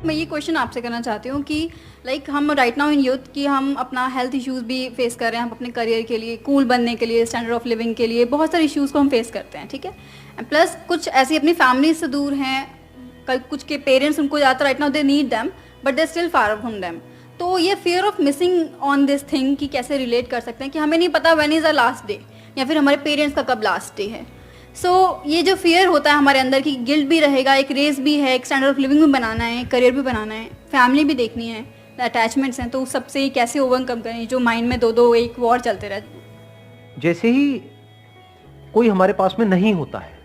मैं ये क्वेश्चन आपसे करना चाहती हूँ कि लाइक हम राइट नाउ इन यूथ कि हम अपना हेल्थ इश्यूज भी फेस कर रहे हैं, हम अपने करियर के लिए, कूल बनने के लिए, स्टैंडर्ड ऑफ लिविंग के लिए बहुत सारे इश्यूज़ को हम फेस करते हैं, ठीक है। प्लस कुछ ऐसी अपनी फैमिली से दूर हैं, कुछ के पेरेंट्स उनको ज़्यादातर right now they need them but they still far from them. तो ये fear of missing on this thing कि कैसे रिलेट कर सकते हैं कि हमें नहीं पता when is a last day या फिर हमारे पेरेंट्स का कब लास्ट डे है। ये जो फियर होता है हमारे अंदर की, गिल्ट भी रहेगा, एक रेस भी है, एक स्टैंडर्ड ऑफ लिविंग भी बनाना है, करियर भी बनाना है, फैमिली भी देखनी है, अटैचमेंट्स हैं, तो उस सबसे कैसे ओवरकम करें जो माइंड में दो दो एक वॉर चलते रहते हैं। जैसे ही कोई हमारे पास में नहीं होता है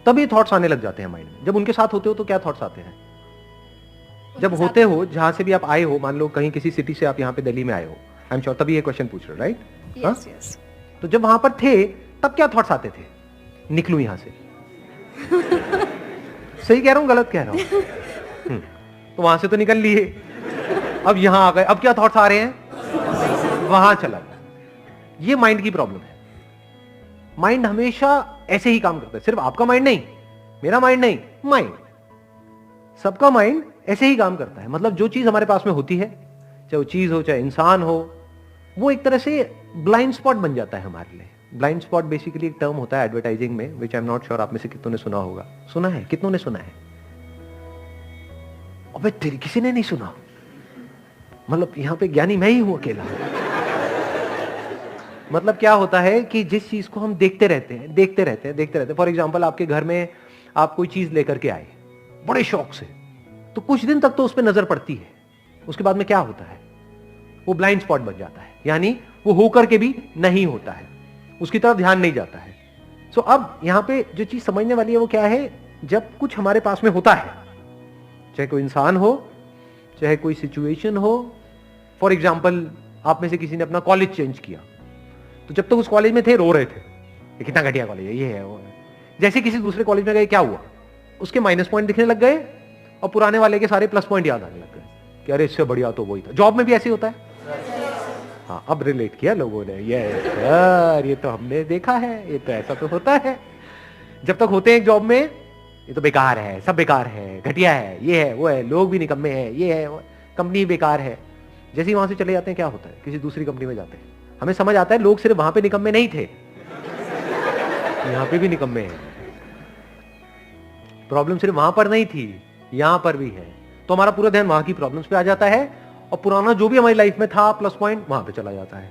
तब ये थॉट्स आने लग जाते हैं माइंड में। जब उनके साथ होते हो तो क्या थॉट्स आते हैं? जब होते हो, जहां से भी आप आए हो, मान लो कहीं किसी सिटी से आप यहाँ पे दिल्ली में आए हो, आई एम श्योर तभी ये क्वेश्चन पूछ रहे हो, राइट? Yes yes. तो जब वहां पर थे तब क्या थॉट्स आते थे? निकलूं यहां से। सही कह रहा हूं, गलत कह रहा हूं? तो वहां से तो निकल लिए, अब यहां आ गए, अब क्या थॉट्स आ रहे हैं? वहां चला गया। ये माइंड की प्रॉब्लम है। माइंड हमेशा ऐसे ही काम करता है। सिर्फ आपका माइंड नहीं, मेरा माइंड नहीं, माइंड, सबका माइंड ऐसे ही काम करता है। मतलब जो चीज हमारे पास में होती है, चाहे वो चीज हो चाहे इंसान हो, वो एक तरह से ब्लाइंड स्पॉट बन जाता है हमारे लिए। ब्लाइंड स्पॉट बेसिकली एक टर्म होता है एडवर्टाइजिंग में, विच आई एम नॉट श्योर आप में से कितनों ने सुना होगा। सुना है? कितनों ने सुना है? अबे तेरी किसी ने नहीं सुना? मतलब यहां पे ज्ञानी मैं ही हूं अकेला। मतलब क्या होता है कि जिस चीज को हम देखते रहते हैं। फॉर एग्जाम्पल, आपके घर में आप कोई चीज लेकर के आए बड़े शौक से, तो कुछ दिन तक तो उस पर नजर पड़ती है, उसके बाद में क्या होता है? वो ब्लाइंड स्पॉट बन जाता है, यानी वो होकर के भी नहीं होता है, उसकी तरफ ध्यान नहीं जाता है। सो अब यहां पे जो चीज समझने वाली है वो क्या है? जब कुछ हमारे पास में होता है, चाहे कोई इंसान हो, चाहे कोई सिचुएशन हो। फॉर एग्जाम्पल, आप में से किसी ने अपना कॉलेज चेंज किया, तो जब तक उस कॉलेज में थे रो रहे थे, ये कितना घटिया कॉलेज है, ये है वो है। जैसे किसी दूसरे कॉलेज में गए, क्या हुआ? उसके माइनस पॉइंट दिखने लग गए और पुराने वाले के सारे प्लस पॉइंट याद आने लग गए कि अरे इससे बढ़िया तो वही था। जॉब में भी ऐसे होता है। हाँ, अब रिलेट किया लोगों ने, ये यार ये तो हमने देखा है, ये तो ऐसा तो होता है। जब तक होते हैं एक जॉब में, ये तो बेकार है, सब बेकार है, घटिया है, ये है वो है, लोग भी निकम्मे हैं, ये है वो, कंपनी बेकार है। जैसे ही वहां से चले जाते हैं, क्या होता है? किसी दूसरी कंपनी में जाते हैं, हमें समझ आता है लोग सिर्फ वहां पे निकम्मे नहीं थे, यहां पे भी निकम्मे हैं। प्रॉब्लम सिर्फ वहां पर नहीं थी, यहां पर भी है। तो हमारा पूरा ध्यान वहां की प्रॉब्लम्स पे आ जाता है और पुराना जो भी हमारी लाइफ में था प्लस पॉइंट, वहां पे चला जाता है।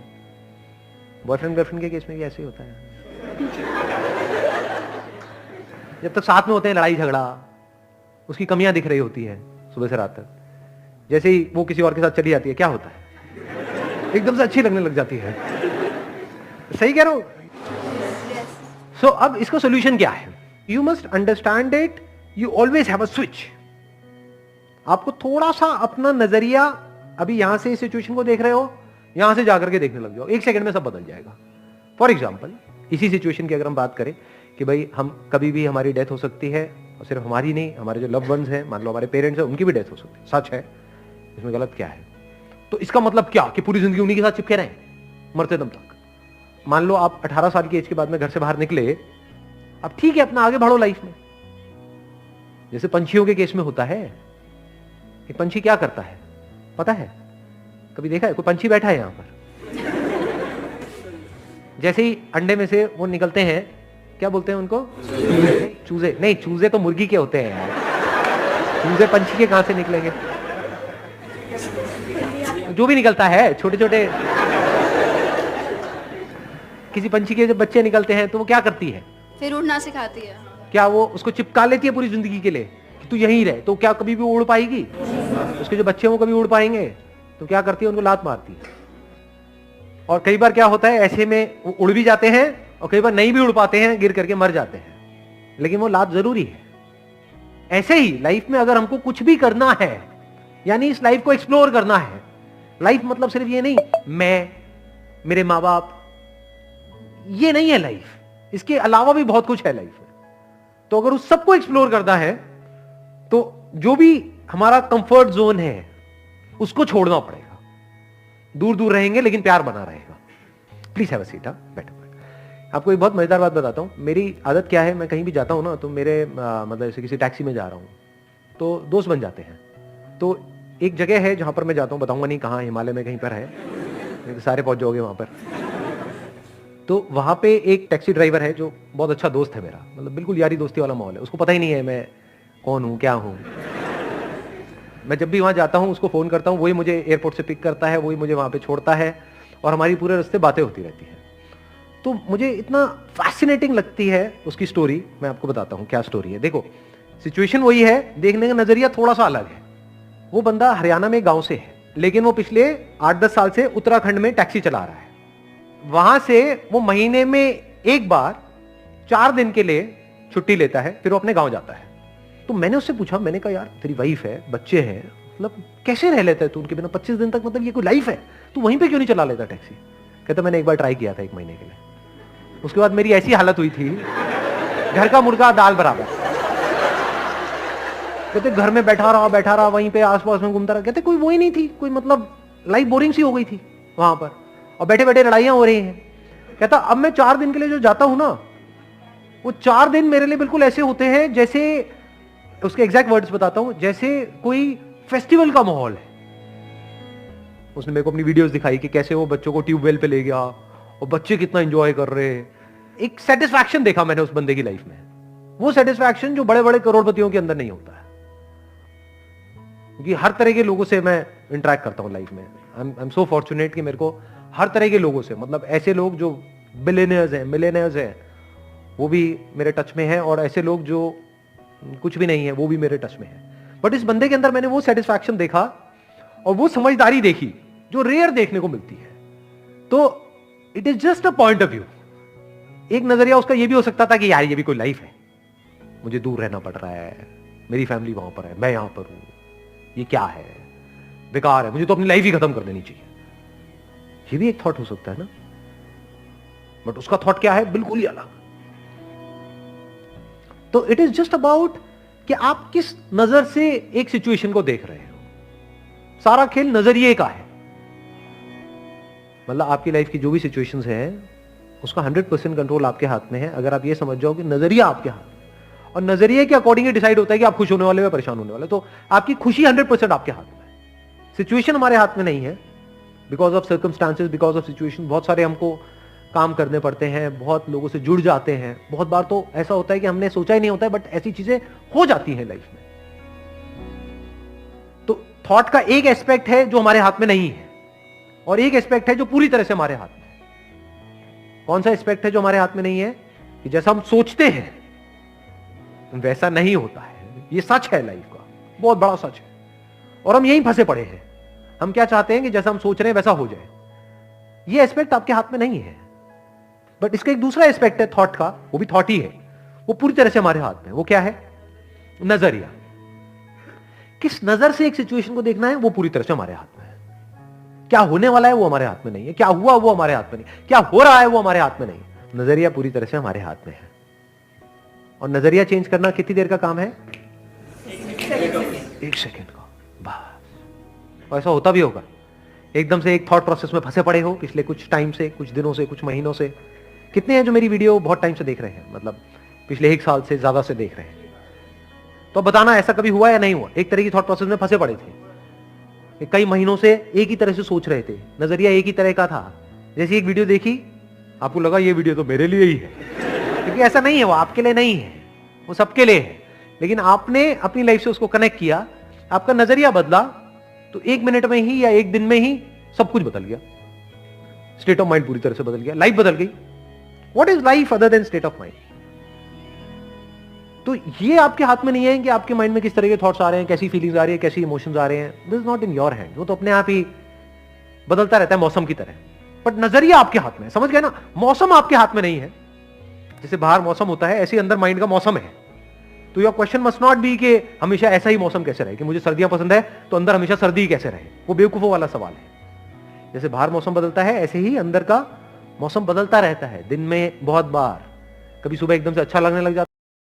बॉयफ्रेंड गर्लफ्रेंड के केस में भी ऐसे ही होता है। जब तक साथ में होते हैं, लड़ाई झगड़ा, उसकी कमियां दिख रही होती है सुबह से रात तक। जैसे ही वो किसी और के साथ चली जाती है, क्या होता है? एकदम से अच्छी लगने लग जाती है। सही कह रहा हूं? सो अब इसका सोल्यूशन क्या है? You must understand it, you always have a switch. आपको थोड़ा सा अपना नजरिया, अभी यहां से इस सिचुएशन को देख रहे हो, यहां से जाकर के देखने लग जाओ, एक सेकंड में सब बदल जाएगा। फॉर एग्जाम्पल, इसी सिचुएशन की अगर हम बात करें कि भाई हम कभी भी हमारी डेथ हो सकती है, और सिर्फ हमारी नहीं, हमारे जो लव वंस हैं, मान लो हमारे पेरेंट्स हैं, उनकी भी डेथ हो सकती है। सच है, इसमें गलत क्या है? तो इसका मतलब क्या कि पूरी जिंदगी उन्हीं के साथ चिपके रहें मरते दम तक? मान लो आप 18 साल की एज के बाद में घर से बाहर निकले, अब ठीक है, अपना आगे बढ़ो लाइफ में। जैसे पंछियों के केस में होता है, एक पंछी क्या करता है पता है? कभी देखा है? कोई पंछी बैठा है यहां पर, जैसे ही अंडे में से वो निकलते हैं, क्या बोलते हैं उनको? चूजे। नहीं, चूजे तो मुर्गी के होते हैं यार, चूजे पंछी के कहां से निकलेंगे? जो भी निकलता है, छोटे छोटे किसी पंछी के जब बच्चे निकलते हैं तो वो क्या करती है? फिर उड़ना सिखाती है। क्या वो उसको चिपका लेती है पूरी जिंदगी के लिए कि तू यहीं रहे? तो क्या कभी भी उड़ पाएगी? उसके जो बच्चे हैं वो कभी उड़ पाएंगे? तो क्या करती है? उनको लात मारती है। और कई बार क्या होता है, ऐसे में वो उड़ भी जाते हैं और कई बार नहीं भी उड़ पाते हैं, गिर करके मर जाते हैं, लेकिन वो लात जरूरी है। ऐसे ही लाइफ में अगर हमको कुछ भी करना है, यानी इस लाइफ को एक्सप्लोर करना है, लाइफ मतलब सिर्फ ये नहीं मैं, मेरे माँ बाप, ये नहीं है लाइफ, इसके अलावा भी बहुत कुछ है लाइफ में। तो अगर उस सबको एक्सप्लोर करना है तो जो भी हमारा कंफर्ट जोन है उसको छोड़ना पड़ेगा। दूर दूर रहेंगे लेकिन प्यार बना रहेगा। Please have a seat. बैठो। आपको एक बहुत मजेदार बात बताता हूं। मेरी आदत क्या है, मैं कहीं भी जाता हूं ना तो मेरे मतलब जैसे किसी टैक्सी में जा रहा हूं तो दोस्त बन जाते हैं। तो एक जगह है जहां पर मैं जाता हूं, बताऊंगा नहीं कहां, हिमालय में कहीं पर है, नहीं तो सारे पहुंच जाओगे वहां पर। तो वहां पे एक टैक्सी ड्राइवर है जो बहुत अच्छा दोस्त है मेरा, मतलब बिल्कुल यारी दोस्ती वाला माहौल है। उसको पता ही नहीं है मैं कौन हूं, क्या हूं। मैं जब भी वहां जाता हूं उसको फोन करता हूं, वही मुझे एयरपोर्ट से पिक करता है, वही मुझे वहां पे छोड़ता है, और हमारी पूरे रास्ते बातें होती रहती हैं। तो मुझे इतना फैसिनेटिंग लगती है उसकी स्टोरी। मैं आपको बताता हूं क्या स्टोरी है। देखो, सिचुएशन वही है, देखने का नजरिया थोड़ा सा अलग है। वो बंदा हरियाणा में गांव से है, लेकिन वो पिछले 8-10 साल से उत्तराखंड में टैक्सी चला रहा है। वहां से वो महीने में एक बार 4 दिन के लिए छुट्टी लेता है, फिर वो अपने गांव जाता है। तो मैंने उससे पूछा, मैंने कहा यार तेरी वाइफ है, बच्चे हैं, मतलब कैसे रह लेता है तू उनके बिना 25 दिन तक, मतलब ये कोई लाइफ है, तू वहीं पे क्यों नहीं चला लेता टैक्सी? कहता मैंने एक बार ट्राई किया था 1 महीने के लिए, उसके बाद मेरी ऐसी हालत हुई थी, घर का मुर्गा दाल बराबर। कहते घर में बैठा रहा वहीं पे आसपास में घूमता रहा। कहते कोई वो ही नहीं थी, कोई मतलब लाइफ बोरिंग सी हो गई थी वहां पर, और बैठे बैठे लड़ाइयां हो रही हैं। कहता अब मैं 4 दिन के लिए जो जाता हूं ना, वो 4 दिन मेरे लिए बिल्कुल ऐसे होते हैं जैसे, उसके एग्जैक्ट वर्ड्स बताता हूं, जैसे कोई फेस्टिवल का माहौल है। उसने मेरे को अपनी वीडियोस दिखाई कि कैसे वो बच्चों को ट्यूबवेल पे ले गया और बच्चे कितना एंजॉय कर रहे हैं। एक सेटिस्फैक्शन देखा मैंने उस बंदे की लाइफ में, वो सेटिस्फैक्शन जो बड़े बड़े करोड़पतियों के अंदर नहीं होता है। क्योंकि हर तरह के लोगों से मैं इंटरेक्ट करता हूं लाइफ में। आई एम सो फॉर्चुनेट कि मेरे को हर तरह के लोगों से, मतलब ऐसे लोग जो बिलियनियर्स हैं, मिलियनियर्स हैं, वो भी मेरे टच में हैं, और ऐसे लोग जो कुछ भी नहीं है वो भी मेरे टच में है। बट इस बंदे के अंदर मैंने वो सेटिस्फैक्शन देखा और वो समझदारी देखी जो रेयर देखने को मिलती है। तो it is just a point of view. एक नजरिया उसका ये भी हो सकता था कि यार ये भी कोई लाइफ है, मुझे दूर रहना पड़ रहा है, मेरी फैमिली वहां पर है, मैं यहां पर हूं, ये क्या है, बेकार है, मुझे तो अपनी लाइफ ही खत्म कर देनी चाहिए। ये भी एक थॉट हो सकता है ना। बट उसका थॉट क्या है, बिल्कुल ही अलग। तो इट इज जस्ट अबाउट कि आप किस नजर से एक सिचुएशन को देख रहे हो। सारा खेल नजरिए का है। मतलब आपकी लाइफ की जो भी सिचुएशंस हैं, उसका 100% कंट्रोल आपके हाथ में है, अगर आप ये समझ जाओ कि नजरिया आपके हाथ में, और नजरिए के अकॉर्डिंग डिसाइड होता है कि आप खुश होने वाले हो या परेशान होने वाले। तो आपकी खुशी 100% आपके हाथ में है। सिचुएशन हमारे हाथ में नहीं है। Because of circumstances, because of situation, बहुत सारे हमको काम करने पड़ते हैं, बहुत लोगों से जुड़ जाते हैं। बहुत बार तो ऐसा होता है कि हमने सोचा ही नहीं होता है, बट ऐसी चीजें हो जाती हैं लाइफ में। तो थॉट का एक एस्पेक्ट है जो हमारे हाथ में नहीं है, और एक एस्पेक्ट है जो पूरी तरह से हमारे हाथ में है। कौन सा एस्पेक्ट है जो हमारे हाथ में नहीं है? कि जैसा हम सोचते हैं वैसा नहीं होता है। ये सच है, लाइफ का बहुत बड़ा सच है, और हम यहीं फंसे पड़े हैं। हम क्या चाहते हैं कि जैसा हम सोच रहे हैं वैसा हो जाए। ये एस्पेक्ट आपके हाथ में नहीं है। बट इसका एक दूसरा एस्पेक्ट है थॉट का, वो भी थॉट ही है, वो पूरी तरह से हमारे हाथ में। वो क्या है? नजरिया। किस नजर से एक सिचुएशन को देखना है, वो पूरी तरह से हमारे हाथ में है। क्या होने वाला है वो हमारे हाथ में नहीं है, क्या हुआ वो हमारे हाथ में नहीं, क्या हो रहा है वो हमारे हाथ में नहीं। नजरिया पूरी तरह से हमारे हाथ में है। और नजरिया चेंज करना कितनी देर का काम है? 1 सेकेंड का, बस। और ऐसा होता भी होगा, एकदम से एक थॉट प्रोसेस में फंसे पड़े हो पिछले कुछ टाइम से, कुछ दिनों से, कुछ महीनों से। कितने हैं जो मेरी वीडियो बहुत टाइम से देख रहे हैं, मतलब पिछले 1 साल से ज्यादा से देख रहे हैं? तो बताना ऐसा कभी हुआ या नहीं हुआ? एक तरह की थॉट प्रोसेस में फंसे पड़े थे, कई महीनों से एक ही तरह से सोच रहे थे, नजरिया एक ही तरह का था। जैसे एक वीडियो देखी, आपको लगा ये वीडियो तो मेरे लिए ही है, क्योंकि ऐसा नहीं है, वो आपके लिए नहीं है, वो सबके लिए है। लेकिन आपने अपनी लाइफ से उसको कनेक्ट किया, आपका नजरिया बदला, तो 1 मिनट में ही या 1 दिन में ही सब कुछ बदल गया। स्टेट ऑफ माइंड पूरी तरह से बदल गया, लाइफ बदल गई। What is life other than state of mind? तो ये आपके हाथ में नहीं है कि आपके माइंड में किस तरह के थॉट्स आ रहे हैं, कैसी फीलिंग्स आ रही है, कैसी इमोशंस आ रहे हैं। This is not in your hand. वो तो अपने आप ही बदलता रहता है, मौसम की तरह। बट नजरिया आपके हाथ में है, समझ गए ना? मौसम आपके हाथ में नहीं है। जैसे बाहर मौसम होता है, ऐसे अंदर माइंड का मौसम है। तो your question must not be कि हमेशा ऐसा ही मौसम कैसे रहे, कि मुझे सर्दियां पसंद है तो अंदर हमेशा सर्दी कैसे रहे। वो बेवकूफों वाला सवाल है। जैसे बाहर मौसम बदलता है, ऐसे ही अंदर का मौसम बदलता रहता है। दिन में बहुत बार, कभी सुबह एकदम से अच्छा लगने लग जाता है,